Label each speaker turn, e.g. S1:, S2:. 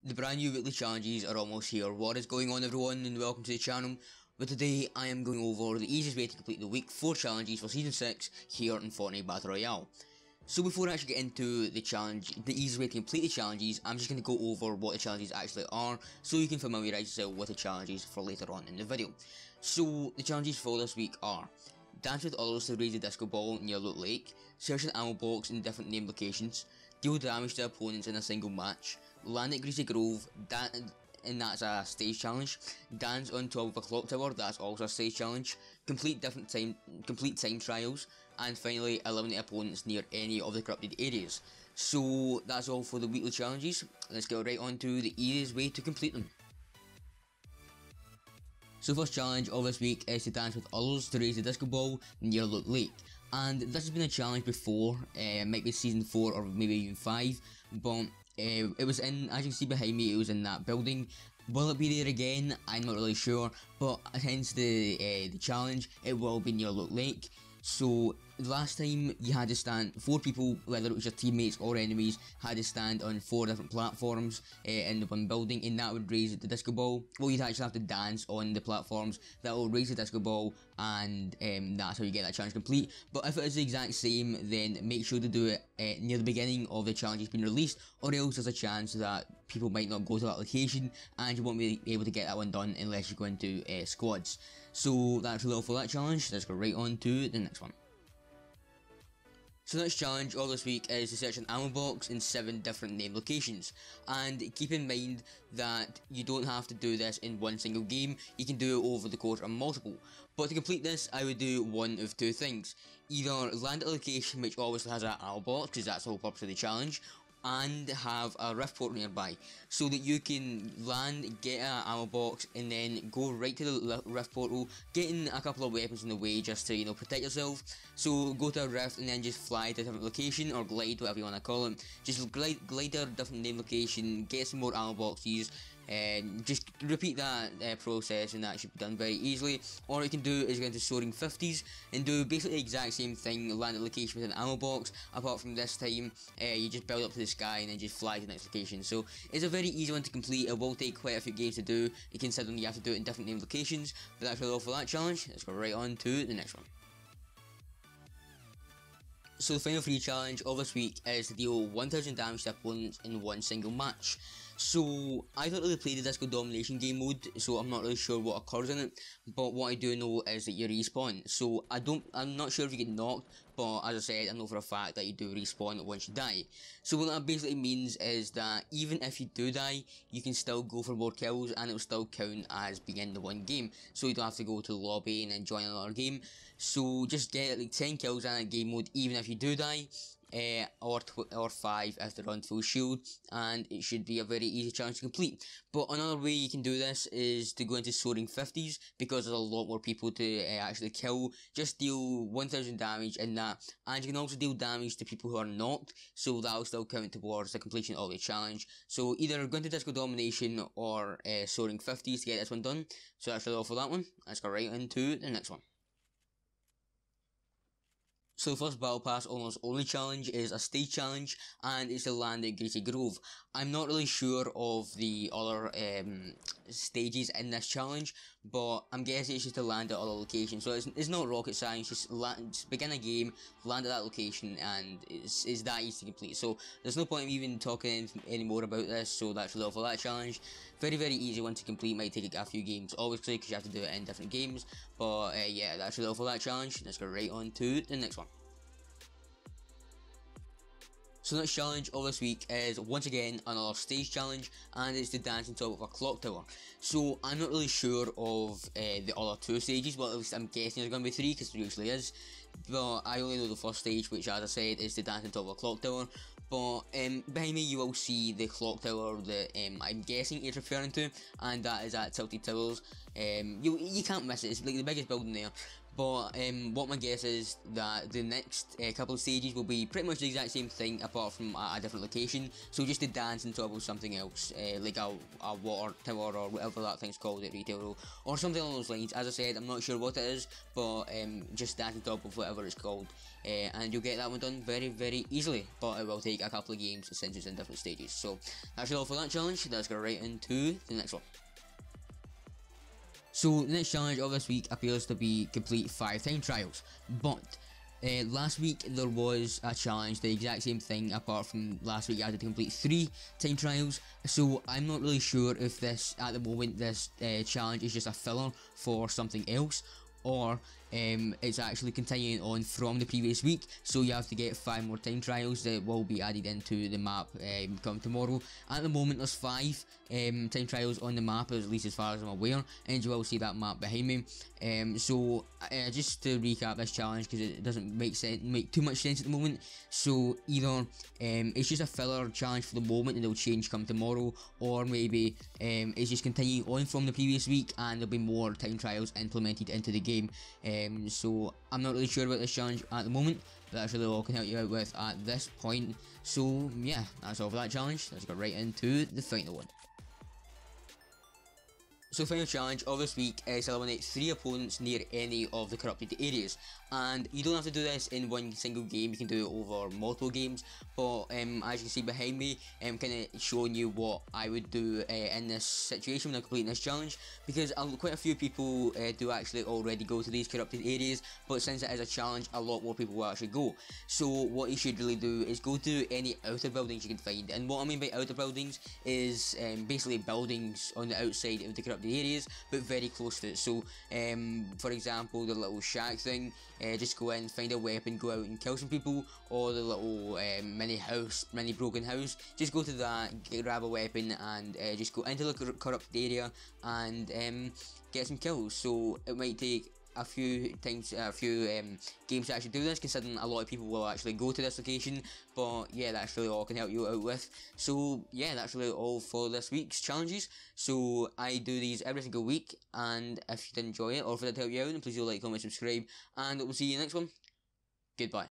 S1: The brand new weekly challenges are almost here. What is going on, everyone, and welcome to the channel. But today I am going over the easiest way to complete the week 4 challenges for season 6 here in Fortnite Battle Royale. So before I actually get into the challenge, the easiest way to complete the challenges, I'm just going to go over what the challenges actually are, so you can familiarise yourself with the challenges for later on in the video. So the challenges for this week are: dance with others to raise the disco ball near Loot Lake, search an ammo box in different named locations, deal damage to opponents in a single match, land at Greasy Grove, and that's a stage challenge, dance on top of a clock tower, that's also a stage challenge, complete time trials, and finally eliminate opponents near any of the corrupted areas. So that's all for the weekly challenges. Let's get right on to the easiest way to complete them. So first challenge of this week is to dance with others to raise the disco ball near Loot Lake. And this has been a challenge before, it might be season 4 or maybe even 5, but it was in, as you can see behind me, it was in that building. Will it be there again? I'm not really sure, but hence the challenge, it will be near Loot Lake. So last time you had to stand, 4 people, whether it was your teammates or enemies, had to stand on 4 different platforms in the one building, and that would raise the disco ball. Well, you'd actually have to dance on the platforms that will raise the disco ball, and that's how you get that challenge complete. But if it is the exact same, then make sure to do it near the beginning of the challenge has been released, or else there's a chance that people might not go to that location and you won't be able to get that one done unless you go into squads. So that's all for that challenge. Let's go right on to the next one. So the next challenge of this week is to search an ammo box in 7 different named locations, and keep in mind that you don't have to do this in one single game, you can do it over the course of multiple. But to complete this, I would do one of 2 things: either land at a location which obviously has an ammo box, because that's the whole purpose of the challenge, and have a rift portal nearby, so that you can land, get an ammo box, and then go right to the rift portal, getting a couple of weapons in the way just to, protect yourself. So go to a rift and then just fly to a different location, or glide, whatever you want to call it. Just glide to a different name location, get some more ammo boxes, and just repeat that process, and that should be done very easily. Or what you can do is go into soaring 50s and do basically the exact same thing, land a location with an ammo box, apart from this time you just build up to the sky and then just fly to the next location. So it's a very easy one to complete. It will take quite a few games to do, considering you have to do it in different named locations, but that's really all for that challenge. Let's go right on to the next one. So the final free challenge of this week is to deal 1000 damage to opponents in one single match. So I don't really play the disco domination game mode, so I'm not really sure what occurs in it, but what I do know is that you respawn. So I'm not sure if you get knocked, but as I said, I know for a fact that you do respawn once you die. So what that basically means is that even if you do die, you can still go for more kills, and it will still count as being in the one game. So you don't have to go to the lobby and then join another game. So just get like 10 kills in that game mode, even if you do die. Or 5 if they're on full shield, and it should be a very easy challenge to complete. But another way you can do this is to go into soaring 50s, because there's a lot more people to actually kill. Just deal 1000 damage in that, and you can also deal damage to people who are knocked, so that'll still count towards the completion of the challenge. So either go into disco domination or soaring 50s to get this one done. So that's really all for that one. Let's go right into the next one. So the first Battle Pass Almost Only challenge is a stage challenge, and it's to land at Greasy Grove. I'm not really sure of the other stages in this challenge, but I'm guessing it's just to land at other locations. So it's not rocket science, just begin a game, land at that location, and it's that easy to complete. So there's no point in even talking any more about this, so that's really all for that challenge. Very, very easy one to complete, might take a few games, obviously, because you have to do it in different games. But yeah, that's really all for that challenge. Let's go right on to the next one. So the next challenge of this week is once again another stage challenge, and it's to dance on top of a clock tower. So I'm not really sure of the other 2 stages, but at least I'm guessing there's going to be 3, because there usually is. But I only know the first stage, which, as I said, is to dance on top of a clock tower. But behind me you will see the clock tower that I'm guessing it's referring to, and that is at Tilted Towers. You can't miss it, it's like the biggest building there. But what my guess is that the next couple of stages will be pretty much the exact same thing apart from a different location. So just to dance on top of something else, like a water tower or whatever that thing's called at retail, or something along those lines. As I said, I'm not sure what it is, but just dance on top of whatever it's called. And you'll get that one done very, very easily, but it will take a couple of games since it's in different stages. So that's all for that challenge. Let's go right into the next one. So the next challenge of this week appears to be complete 5 time trials, but last week there was a challenge, the exact same thing, apart from last week I had to complete 3 time trials. So I'm not really sure if this, at the moment, this challenge is just a filler for something else, or it's actually continuing on from the previous week. So you have to get 5 more time trials that will be added into the map come tomorrow. At the moment there's 5 time trials on the map, at least as far as I'm aware, and you will see that map behind me. So just to recap this challenge, because it doesn't make too much sense at the moment. So either it's just a filler challenge for the moment and it'll change come tomorrow, or maybe it's just continuing on from the previous week and there'll be more time trials implemented into the game. So I'm not really sure about this challenge at the moment, but that's really all I can help you out with at this point. So yeah, that's all for that challenge. Let's go right into the final one. So final challenge of this week is eliminate 3 opponents near any of the corrupted areas, and you don't have to do this in one single game, you can do it over multiple games. But as you can see behind me, I'm kind of showing you what I would do in this situation when I'm completing this challenge, because quite a few people do actually already go to these corrupted areas, but since it is a challenge, a lot more people will actually go. So what you should really do is go to any outer buildings you can find, and what I mean by outer buildings is basically buildings on the outside of the corrupted areas, but very close to it. So for example, the little shack thing, just go in, find a weapon, go out and kill some people, or the little mini broken house, just go to that, grab a weapon, and just go into the corrupted area and get some kills. So it might take a few games to actually do this, considering a lot of people will actually go to this location. But yeah, that's really all I can help you out with. So yeah, that's really all for this week's challenges. So I do these every single week, and if you did enjoy it, or if it did help you out, then please do like, comment, subscribe, and we'll see you next one. Goodbye.